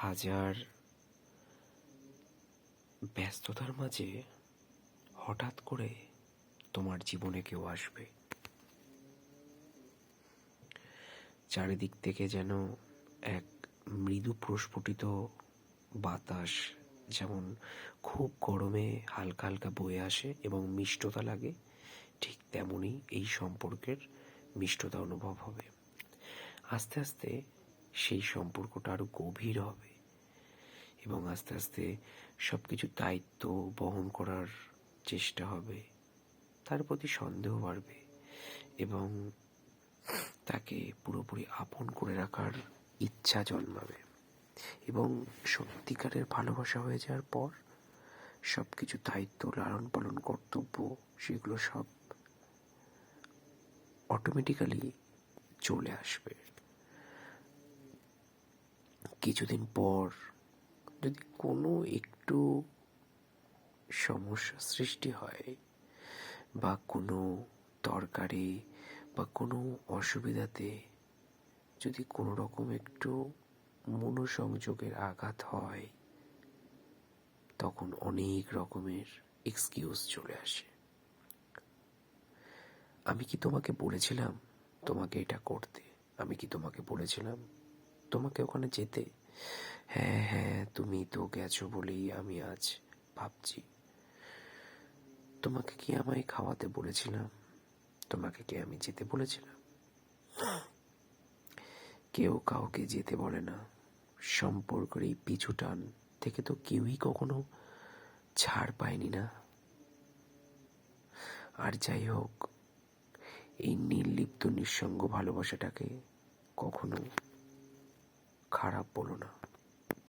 হাজার ব্যস্ততার মাঝে হঠাৎ করে তোমার জীবনে কেউ আসবে। চারিদিক থেকে যেন এক মৃদু প্রস্ফুটিত বাতাস যেমন খুব গরমে হালকা হালকা বয়ে আসে এবং মিষ্টতা লাগে, ঠিক তেমনই এই সম্পর্কের মিষ্টতা অনুভব হবে। আস্তে আস্তে সেই সম্পর্কটা আরো গভীর হবে এবং আস্তে আস্তে সব কিছু দায়িত্ব বহন করার চেষ্টা হবে, তার প্রতি সন্দেহ বাড়বে এবং তাকে পুরোপুরি আপন করে রাখার ইচ্ছা জন্মাবে এবং সত্যিকারের ভালোবাসা হয়ে যাওয়ার পর সব কিছু দায়িত্ব, লালন পালন, কর্তব্য সেগুলো সব অটোমেটিক্যালি চলে আসবে। কিছুদিন পর যদি কোনো একটু সমস্যা সৃষ্টি হয় বা কোনো দরকারে বা কোনো অসুবিধাতে যদি কোনো রকম একটু মনোসংযোগের আঘাত হয়, তখন অনেক রকমের এক্সকিউজ চলে আসে। আমি কি তোমাকে বলেছিলাম তোমাকে এটা করতে? আমি কি তোমাকে বলেছিলাম তোমাকে ওখানে যেতে? হ্যাঁ হ্যাঁ, তুমি তো গেছো বলেই আমি আজ ভাবছি। তোমাকে কি আমায় খাওয়াতে বলেছিলাম? তোমাকে কি আমি যেতে বলেছিলাম? কেউ কাউকে যেতে বলে না। সম্পর্কের এই পিছু টান থেকে তো কেউই কখনো ছাড় পায়নি না। আর যাই হোক, এই নির্লিপ্ত নিঃসঙ্গ ভালোবাসাটাকে কখনো খারাপ বলো না।